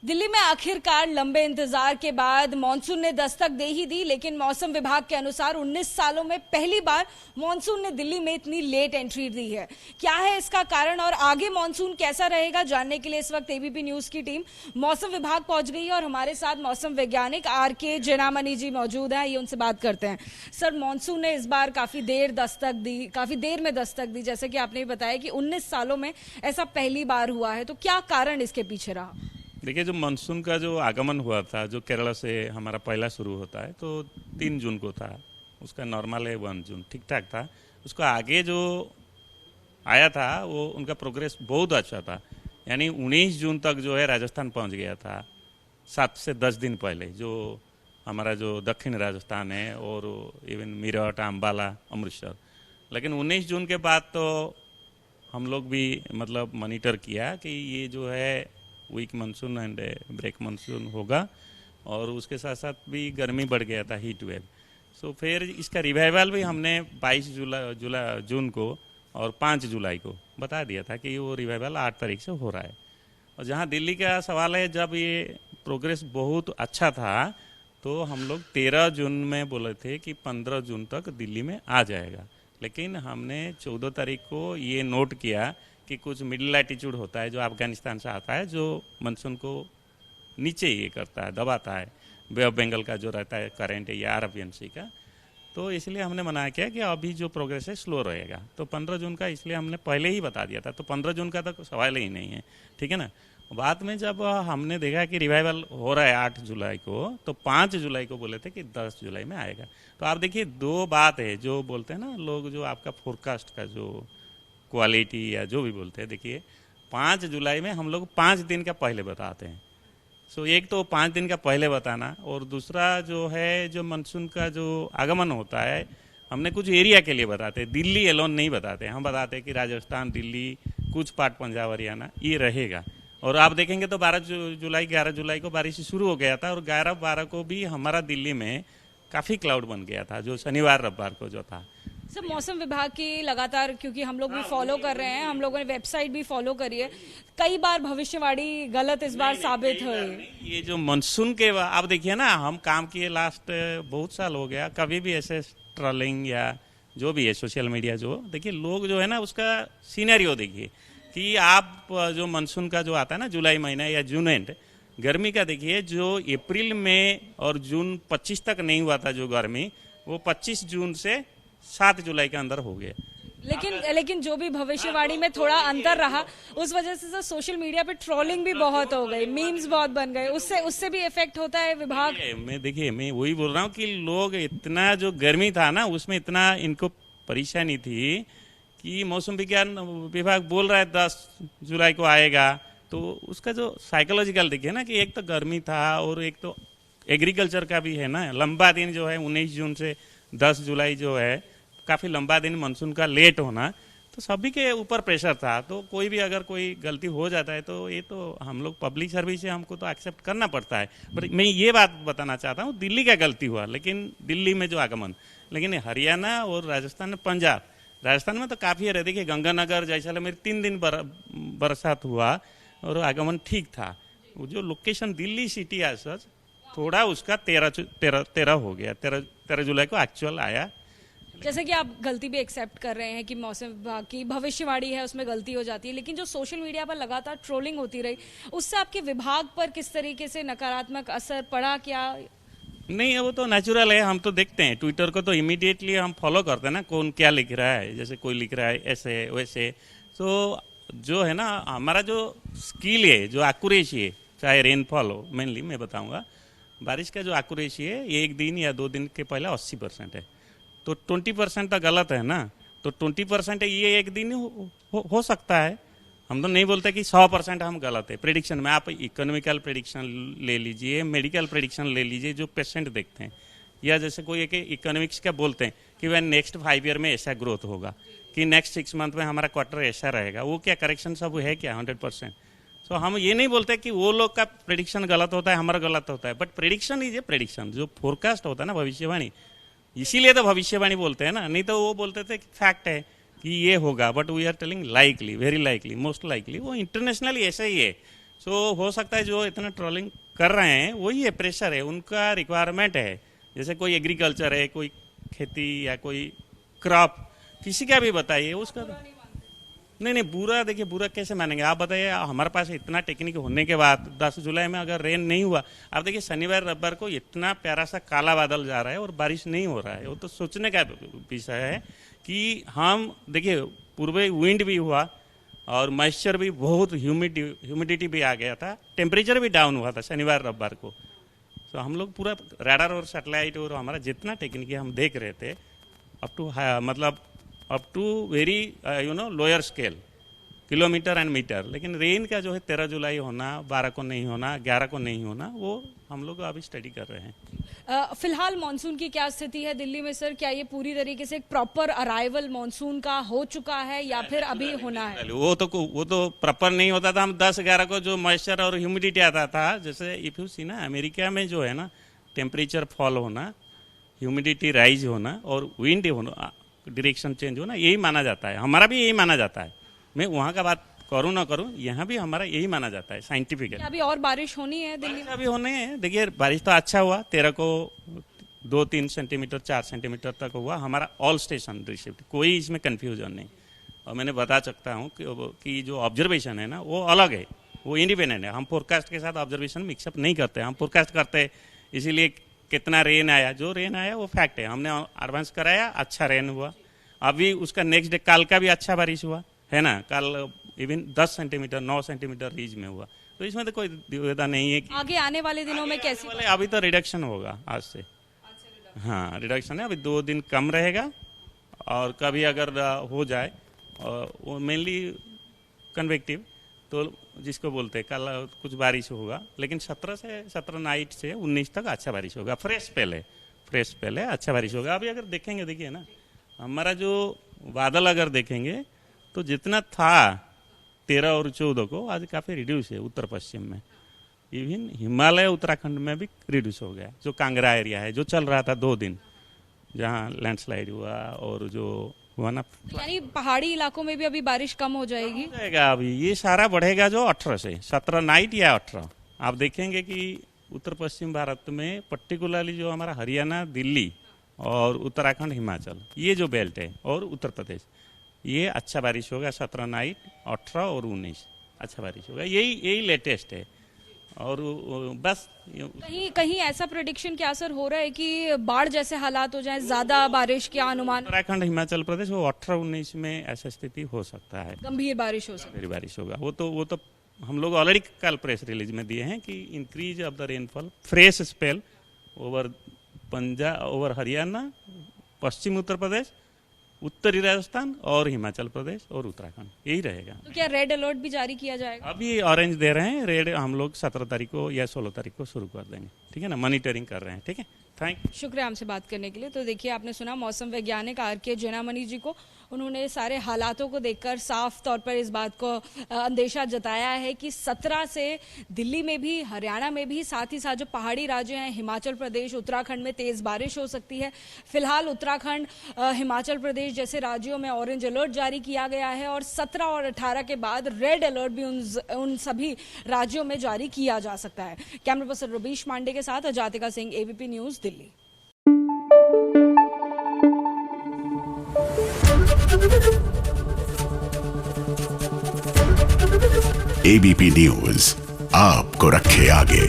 दिल्ली में आखिरकार लंबे इंतजार के बाद मानसून ने दस्तक दे ही दी, लेकिन मौसम विभाग के अनुसार 19 सालों में पहली बार मानसून ने दिल्ली में इतनी लेट एंट्री दी है। क्या है इसका कारण और आगे मानसून कैसा रहेगा, जानने के लिए इस वक्त एबीपी न्यूज की टीम मौसम विभाग पहुंच गई है और हमारे साथ मौसम वैज्ञानिक आर.के. जेनामनी जी मौजूद हैं। ये उनसे बात करते हैं। सर, मानसून ने इस बार काफी देर में दस्तक दी, जैसे कि आपने बताया कि 19 सालों में ऐसा पहली बार हुआ है, तो क्या कारण इसके पीछे रहा? देखिए, जो मानसून का जो आगमन हुआ था, जो केरला से हमारा पहला शुरू होता है, तो 3 जून को था। उसका नॉर्मल है 1 जून, ठीक ठाक था। उसको आगे जो आया था वो उनका प्रोग्रेस बहुत अच्छा था। यानी 19 जून तक जो है राजस्थान पहुंच गया था, 7 से 10 दिन पहले। जो हमारा जो दक्षिण राजस्थान है और इवन मीरठ, अम्बाला, अमृतसर। लेकिन 19 जून के बाद तो हम लोग भी मतलब मॉनिटर किया कि ये जो है weak monsoon and break monsoon होगा, और उसके साथ साथ भी गर्मी बढ़ गया था, हीट वेव। सो फिर इसका रिवाइवल भी हमने 22 जून को और 5 जुलाई को बता दिया था कि वो रिवाइवल 8 तारीख से हो रहा है। और जहाँ दिल्ली का सवाल है, जब ये प्रोग्रेस बहुत अच्छा था तो हम लोग 13 जून में बोले थे कि 15 जून तक दिल्ली में आ जाएगा। लेकिन हमने 14 तारीख को ये नोट किया कि कुछ मिडिल लैटिट्यूड होता है जो अफगानिस्तान से आता है, जो मानसून को नीचे ये करता है, दबाता है। बे ऑफ बंगाल का जो रहता है करंट है या अरबियन सी का, तो इसलिए हमने मना किया कि अभी जो प्रोग्रेस है स्लो रहेगा। तो 15 जून का इसलिए हमने पहले ही बता दिया था, तो 15 जून का तो सवाल ही नहीं है, ठीक है ना। बाद में जब हमने देखा कि रिवाइवल हो रहा है 8 जुलाई को, तो 5 जुलाई को बोले थे कि 10 जुलाई में आएगा। तो आप देखिए, 2 बात है जो बोलते हैं ना लोग, जो आपका फोरकास्ट का जो क्वालिटी या जो भी बोलते हैं। देखिए, 5 जुलाई में हम लोग 5 दिन का पहले बताते हैं। सो एक तो 5 दिन का पहले बताना, और दूसरा जो है जो मानसून का जो आगमन होता है, हमने कुछ एरिया के लिए बताते हैं, दिल्ली एलोन नहीं बताते। हम बताते हैं कि राजस्थान, दिल्ली, कुछ पार्ट पंजाब, हरियाणा ये रहेगा। और आप देखेंगे तो 11 जुलाई को बारिश शुरू हो गया था, और 11-12 को भी हमारा दिल्ली में काफ़ी क्लाउड बन गया था, जो शनिवार रविवार को जो था। सर, मौसम विभाग की लगातार, क्योंकि हम लोग भी फॉलो कर रहे हैं, हम लोगों ने वेबसाइट भी फॉलो करी है, कई बार भविष्यवाणी गलत इस बार साबित हुई। ये जो मानसून के आप देखिए ना, हम काम किए लास्ट बहुत साल हो गया, कभी भी ऐसे ट्रोलिंग या जो भी है सोशल मीडिया, जो देखिए लोग जो है ना उसका सीनरियो देखिए कि आप जो मानसून का जो आता है ना जुलाई महीना या जून एंड, गर्मी का देखिए, जो अप्रैल में और जून 25 तक नहीं हुआ था जो गर्मी, वो 25 जून से 7 जुलाई के अंदर हो गए। लेकिन जो भी भविष्यवाणी में थोड़ा अंतर रहा, उस वजह से सर सोशल मीडिया पे ट्रोलिंग भी बहुत हो गई, मीम्स बहुत बन गए, उससे भी इफेक्ट होता है विभाग। मैं वही बोल रहा हूँ कि लोग इतना जो गर्मी था ना, उसमें इतना इनको परेशानी थी कि मौसम विज्ञान विभाग बोल रहा है 10 जुलाई को आएगा, तो उसका जो साइकोलॉजिकल देखिए ना कि एक तो गर्मी था और एक तो एग्रीकल्चर का भी है ना, लंबा दिन जो है 19 जून से 10 जुलाई जो है, काफ़ी लंबा दिन मानसून का लेट होना, तो सभी के ऊपर प्रेशर था। तो कोई भी अगर कोई गलती हो जाता है तो ये तो हम लोग पब्लिक सर्विस से हमको तो एक्सेप्ट करना पड़ता है। पर मैं ये बात बताना चाहता हूँ, दिल्ली का गलती हुआ, लेकिन दिल्ली में जो आगमन, लेकिन हरियाणा और राजस्थान में, पंजाब, राजस्थान में तो काफ़ी है। देखिए, गंगानगर, जैसलमेर 3 दिन बरसात हुआ और आगमन ठीक था। वो जो लोकेशन दिल्ली सिटी है सच, थोड़ा उसका 13 हो गया, 13 जुलाई को एक्चुअल आया। जैसे कि आप गलती भी एक्सेप्ट कर रहे हैं कि मौसम विभाग की भविष्यवाणी है, उसमें गलती हो जाती है, लेकिन जो सोशल मीडिया पर लगातार ट्रोलिंग होती रही, उससे आपके विभाग पर किस तरीके से नकारात्मक असर पड़ा? क्या नहीं, वो तो नेचुरल है, हम तो देखते हैं ट्विटर को, तो इमीडिएटली हम फॉलो करते हैं ना, कौन क्या लिख रहा है। जैसे कोई लिख रहा है ऐसे वैसे, तो जो है ना हमारा जो स्किल है, जो एक्यूरेसी है, चाहे रेनफॉल हो, मेनली मैं बताऊंगा, बारिश का जो एक्यूरेसी है 1 दिन या 2 दिन के पहले 80% है, तो 20% तो गलत है ना। तो 20% ये 1 दिन हो सकता है। हम तो नहीं बोलते कि 100% हम गलत है प्रेडिक्शन में। आप इकोनॉमिकल प्रेडिक्शन ले लीजिए, मेडिकल प्रेडिक्शन ले लीजिए, जो पेशेंट देखते हैं, या जैसे कोई एक इकोनॉमिक्स का बोलते हैं कि वह नेक्स्ट 5 ईयर में ऐसा ग्रोथ होगा, कि नेक्स्ट 6 मंथ में हमारा क्वार्टर ऐसा रहेगा, वो क्या करेक्शन सब है क्या 100%? सो हम ये नहीं बोलते कि वो लोग का प्रेडिक्शन गलत होता है, हमारा गलत होता है, but prediction is a prediction. जो फोरकास्ट होता है ना, भविष्यवाणी, इसीलिए तो भविष्यवाणी बोलते हैं ना, नहीं तो वो बोलते थे फैक्ट है कि ये होगा, but we are telling likely, very likely, most likely. वो इंटरनेशनली ऐसा ही है। सो हो सकता है जो इतना ट्रोलिंग कर रहे हैं वही है, प्रेशर है, उनका रिक्वायरमेंट है। जैसे कोई एग्रीकल्चर है, कोई खेती या कोई क्रॉप, किसी का भी बताइए उसका नहीं बुरा, देखिए बुरा कैसे मानेंगे आप बताइए। हमारे पास इतना टेक्निक होने के बाद 10 जुलाई में अगर रेन नहीं हुआ, आप देखिए शनिवार रविवार को इतना प्यारा सा काला बादल जा रहा है और बारिश नहीं हो रहा है। वो तो सोचने का विषय है कि हम देखिए पूर्व विंड भी हुआ और मॉइस्चर भी बहुत, ह्यूमिडिटी भी आ गया था, टेम्परेचर भी डाउन हुआ था शनिवार रविवार को। तो हम लोग पूरा रडार और सैटेलाइट और हमारा जितना टेक्निक हम देख रहे थे up to very lower scale, kilometer and meter. लेकिन रेन का जो है 13 जुलाई होना, 12 को नहीं होना, 11 को नहीं होना, वो हम लोग अभी स्टडी कर रहे हैं। फिलहाल मानसून की क्या स्थिति है दिल्ली में सर? क्या ये पूरी तरीके से एक प्रॉपर अराइवल मानसून का हो चुका है या फिर अभी होना है? वो तो प्रॉपर नहीं होता था। हम 10-11 को जो मॉइस्चर और ह्यूमिडिटी आता था, जैसे इफ यू सी ना अमेरिका में जो है ना टेम्परेचर फॉल होना, ह्यूमिडिटी राइज होना और विंड होना, डायरेक्शन चेंज होना, यही माना जाता है। हमारा भी यही माना जाता है। मैं वहाँ का बात करूँ ना करूँ, यहाँ भी हमारा यही माना जाता है साइंटिफिकली। अभी और बारिश होनी है दिल्ली में? अभी होने हैं। देखिए बारिश तो अच्छा हुआ, 13 को 2-3 सेंटीमीटर 4 सेंटीमीटर तक हुआ। हमारा ऑल स्टेशन रिसिप्ट, कोई इसमें कंफ्यूजन नहीं। और मैंने बता सकता हूँ कि जो ऑब्जर्वेशन है ना वो अलग है, वो इंडिपेंडेंट है। हम फोरकास्ट के साथ ऑब्जर्वेशन मिक्सअप नहीं करते। हम फोरकास्ट करते हैं, इसीलिए कितना रेन आया, जो रेन आया वो फैक्ट है। हमने एडवांस कराया, अच्छा रेन हुआ। अभी उसका नेक्स्ट डे कल का भी अच्छा बारिश हुआ है ना, कल इवन 10 सेंटीमीटर 9 सेंटीमीटर रीज में हुआ। तो इसमें तो कोई दुविधा नहीं है कि आगे आने वाले दिनों में कैसी? अभी तो रिडक्शन होगा आज से। हाँ रिडक्शन है, अभी 2 दिन कम रहेगा और कभी अगर हो जाए वो मेनली कन्वेक्टिव, तो जिसको बोलते हैं कल कुछ बारिश होगा। लेकिन 17 नाइट से 19 तक अच्छा बारिश होगा। फ्रेश पहले अच्छा बारिश होगा। अभी अगर देखेंगे, देखिए ना हमारा जो बादल अगर देखेंगे तो जितना था 13 और 14 को, आज काफ़ी रिड्यूस है उत्तर पश्चिम में। इवन हिमालय उत्तराखंड में भी रिड्यूस हो गया। जो कांगड़ा एरिया है जो चल रहा था 2 दिन, जहाँ लैंडस्लाइड हुआ और जो हुआ ना, यानी पहाड़ी इलाकों में भी अभी बारिश कम हो जाएगी? अभी ये सारा बढ़ेगा जो 18 से 17 नाइट या 18। आप देखेंगे कि उत्तर पश्चिम भारत में पर्टिकुलरली जो हमारा हरियाणा, दिल्ली और उत्तराखंड, हिमाचल, ये जो बेल्ट है और उत्तर प्रदेश, ये अच्छा बारिश होगा 17 नाइट, 18 और 19 अच्छा बारिश होगा। यही लेटेस्ट है। और बस कहीं ऐसा प्रेडिक्शन क्या असर हो रहा है कि बाढ़ जैसे हालात हो जाए, ज्यादा बारिश का अनुमान? उत्तराखंड, हिमाचल प्रदेश, वो 18-19 में ऐसा स्थिति हो सकता है, गंभीर बारिश हो सकती है, बारिश होगा। वो तो हम लोग ऑलरेडी कल प्रेस रिलीज में दिए हैं कि increase of the rainfall, fresh spell over Punjab, over Haryana, पश्चिम उत्तर प्रदेश, उत्तरी राजस्थान और हिमाचल प्रदेश और उत्तराखंड, यही रहेगा। तो क्या रेड अलर्ट भी जारी किया जाएगा? अभी ऑरेंज दे रहे हैं, रेड हम लोग 17 तारीख को या 16 तारीख को शुरू कर देंगे। ठीक है ना, मॉनिटरिंग कर रहे हैं। ठीक है, थैंक यू। शुक्रिया हमसे बात करने के लिए। तो देखिए आपने सुना मौसम वैज्ञानिक आर.के. जैनामणि जी को। उन्होंने सारे हालातों को देखकर साफ तौर पर इस बात को अंदेशा जताया है कि 17 से दिल्ली में भी, हरियाणा में भी, साथ ही साथ जो पहाड़ी राज्य हैं हिमाचल प्रदेश, उत्तराखंड में तेज बारिश हो सकती है। फिलहाल उत्तराखंड, हिमाचल प्रदेश जैसे राज्यों में ऑरेंज अलर्ट जारी किया गया है और 17 और 18 के बाद रेड अलर्ट भी उन सभी राज्यों में जारी किया जा सकता है। कैमरा पर्सन रवीश पांडे के साथ Ajatika Singh, ABP news, Delhi. ABP news आपको रखे आगे।